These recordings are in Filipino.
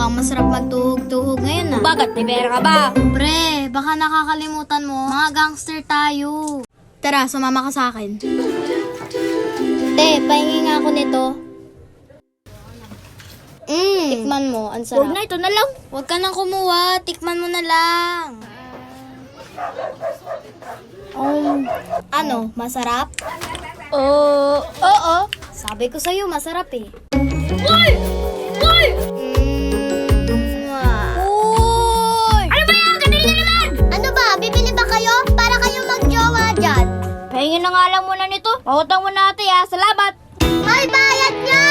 mukhang masarap magtuhog-tuhog ngayon ah. Bakit? May pera ka ba? Pre, baka nakakalimutan mo, mga gangster tayo. Tara, sumama ka sa akin. Te, pahingi nga ako nito. Tikman mo, ang sarap. Huwag na, ito na lang. Huwag ka nang kumuha, tikman mo na lang. Ano, masarap? Oo. Sabi ko sa'yo, masarap eh. Uy! Uy! Uy! Ano ba yan? Kadali na naman! Ano ba? Bibili ba kayo? Para kayo magjowa dyan. Pahingin na nga lang muna nito. Pautang mo na ate ha. Salamat! May bayad niya!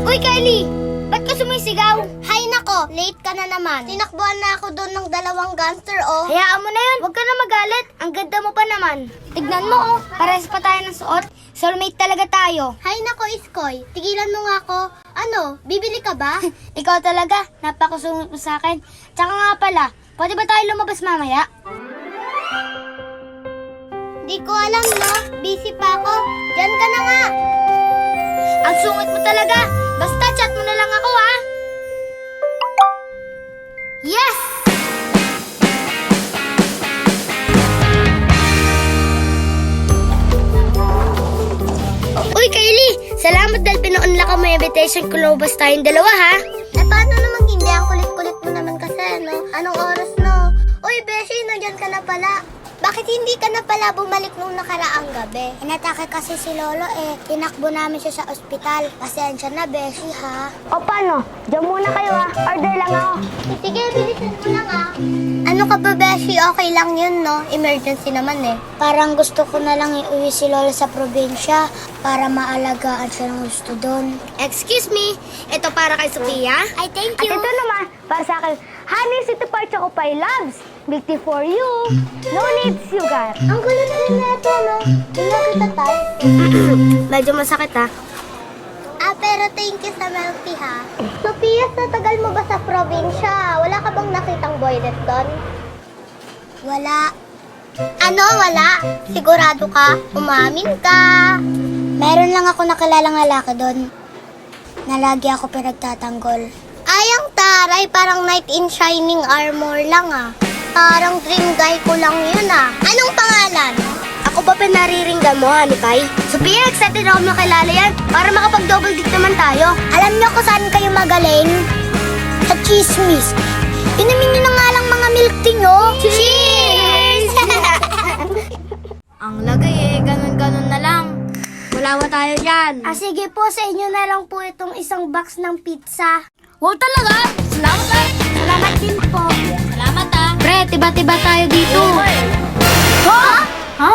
Uy, Kylie! Ba't ka sumisigaw? Hay nako, late ka na naman. Tinakbuhan na ako doon ng 2 gangster, oh. Hayaan mo na yun. Huwag ka na magalit. Ang ganda mo pa naman. Tignan mo, oh. Pares pa tayo ng suot. Soulmate talaga tayo. Hay nako, Iskoy. Tigilan mo nga ako. Ano, bibili ka ba? Ikaw talaga. Napakasunod mo sa akin. Tsaka nga pala, pwede ba tayo lumabas mamaya? Di ko alam, no? Busy pa ako. Diyan ka na nga. Ang sungit mo talaga. Basta chat mo na lang ako, ha? Yes! Uy, Kylie! Salamat dahil pina-unlock mo yung invitation kung lumabas tayong dalawa, ha? Paano naman hindi? Ang kulit-kulit mo naman kasi, no? Anong oras, no? Uy, Beshi, nandiyan ka na pala. Bakit hindi ka na pala bumalik nung nakaraang gabi? Inatake kasi si Lolo tinakbo namin siya sa ospital. Pasensya na, Beshi, ha? O paano? Diyan muna kayo, ha? Order lang ako. Sige, bilisan mo lang, ha? Ano ka ba, Beshi? Okay lang yun, no? Emergency naman, eh. Parang gusto ko na lang iuwi si Lolo sa probinsya para maalagaan siya ng gusto doon. Excuse me, ito para kay Sophia. Ay, thank At you. ito naman, para sa akin, Honey City Park Choco Pie Loves. Milk tea for you. No need sugar. Ang gulo na rin na ito, no? Tingnan kita, Tay. Medyo masakit, ha? Pero thank you sa milk tea, ha? Sophia, sa tagal mo ba sa probinsya? Wala ka bang nakitang boylet doon? Wala. Ano, wala? Sigurado ka? Umamin ka? Meron lang ako nakilalang lalaki doon na lagi ako pinagtatanggol. Ay, ang taray, parang knight in shining armor lang, ah. Parang dream guy ko lang yun, ah. Anong pangalan? Ako ba pinariringgan mo, Honey Pie? Sophia, excited ako makilala yan para makapag-double date naman tayo. Alam niyo kung saan kayo magaling? Sa chismis. Inumin niyo na nga lang mga milk tea niyo. Cheers! Ang lagay eh, ganun-ganun na lang. Wala tayo dyan. Sige po, sa inyo na lang po itong isang box ng pizza. Wow, talaga? Salamat, ha? Salamat din po. Salamat ah. Pre, tiba-tiba tayo dito. Ha? Ha?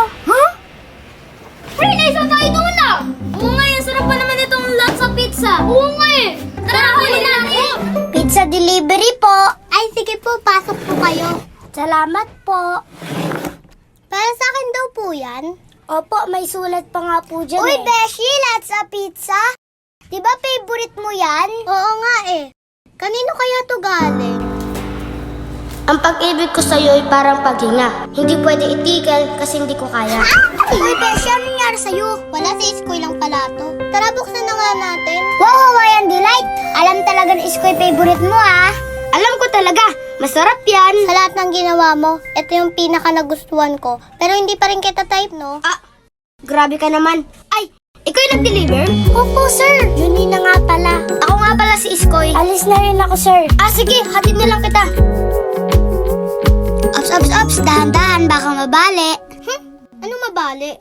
Pre, naisang tayo doon, ah! Oo nga, ang sarap pa naman itong sa pizza. Oo nga, eh! Tara, huli natin! Pizza delivery po. Ay, sige po, pasok po kayo. Salamat po. Para sa akin daw po yan. Opo, may sulat pa nga po dyan. Uy, Beshi, let's a pizza. Di ba favorite mo yan? Oo nga eh. Kanino kaya to galing? Ang pag-ibig ko sa'yo ay parang paghinga. Hindi pwede itigil kasi hindi ko kaya. Uy, Beshi, ano nangyari sa'yo? Wala, si Iskoy lang pala to. Tara, buksan na nga natin. Wow, Hawaiian Delight. Alam talaga na Iskoy favorite mo, ah. Alam ko talaga, masarap yan. Sa lahat ng ginawa mo, ito yung pinaka nagustuhan ko. Pero hindi pa rin kita type, no? Ah, grabe ka naman. Ay, ikaw yung nag-deliver? Opo, sir. Yun na nga pala. Ako nga pala si Iskoy. Alis na rin ako, sir. Sige, hatid na lang kita. Ops, dahan-dahan, baka mabali. Ano mabali?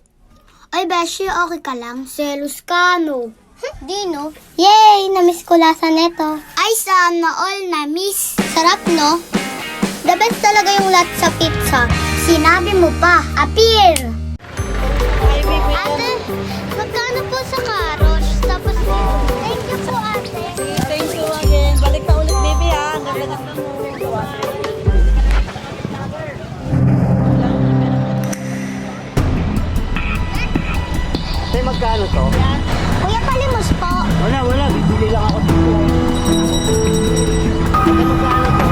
Ay, Beshi, okay ka lang? Selos ka, no? Di, no? Yay! Namiss ko lasa neto. Ay, sana all na-miss. Sarap, no? The best talaga yung lot sa pizza. Sinabi mo pa, appear! Ate, magkano po sa karos? Tapos, thank you po, ate. Thank you again. Balik ka ulit, baby, ha? Ang ganda ng Tay, magkano to? Kuya, palimos po. Wala. Bibili lang ako dito. Tay, magkano to?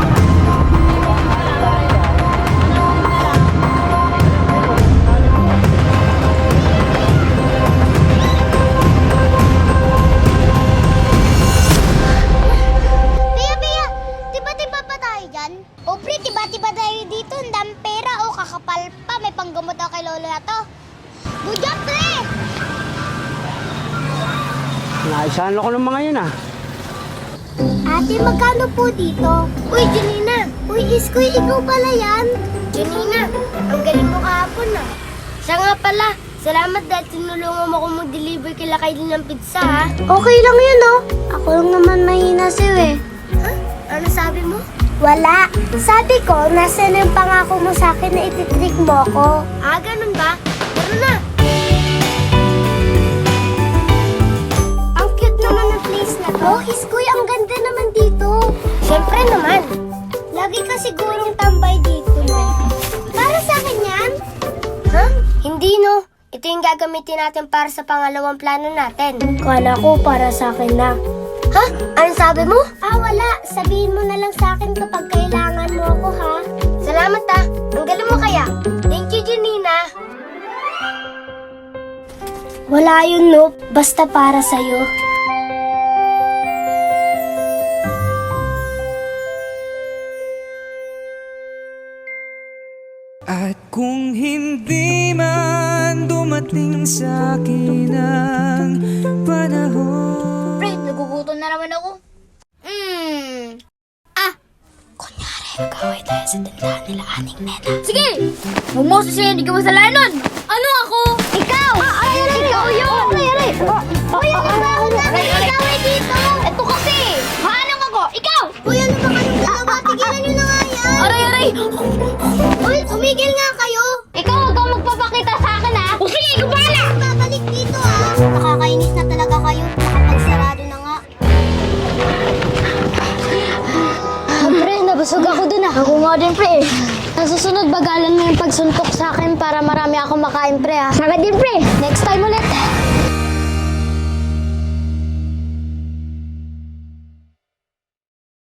Naisahan ako ng mga yun ah. Ate, magkano po dito? Uy, Janina! Uy, Iskoy, ikaw pala yan? Janina, ang galing mo kahapon ah. Siya nga pala, salamat dahil tinulungan mo ko mag-deliver kila Kylie ng pizza ha. Okay lang yun, oh. Ako lang naman mahina sa'yo, eh. Ha? Ano sabi mo? Wala. Sabi ko, nasa na yung pangako mo sa akin na ititrick mo ko. Ah, ganun ba? Tara na! Ang cute naman ng place na to. Oh, Iskoy, ang ganda naman dito. Siyempre naman. Lagi ka sigurong tambay dito, no? Para sa akin yan? Ha? Hindi no. Ito yung gagamitin natin para sa pangalawang plano natin. Kala ko para sa akin na. Ha? Anong sabi mo? Wala. Sabihin mo na lang sa akin kapag kailangan mo ako, ha? Salamat ah. Ang galing mo kaya. Thank you, Janina. Wala yun, no. Basta para sa'yo. At kung hindi man dumating sa akin ang panahon. Pre, nagugutom na naman ako. Kaway tayo sa tindahan nila aning nena. Sige! Huwag mo sisihin, hindi ka masalanan nun! Ano ako? Ikaw! Ikaw yun! Aray! Uy, ano ba ako namin ikaway dito? Ito kasi! Paanong ako? Ikaw! Uy, ano ba kayong dalawa? Tigilan nyo na nga yan! Aray! Uy, tumigil nga kayo! Ikaw huwag kang magpapakita sa akin ha! O sige, ikaw bahala! Babalik dito, ha? Nakakainis na talaga kayo. Nakapagsarado na nga. Pre, nabusog ako dun ah. Ako nga din pre. Sa susunod, bagalan mo yung pagsuntok sa akin para marami akong makain pre ha. Saka din pre. Next time ulit.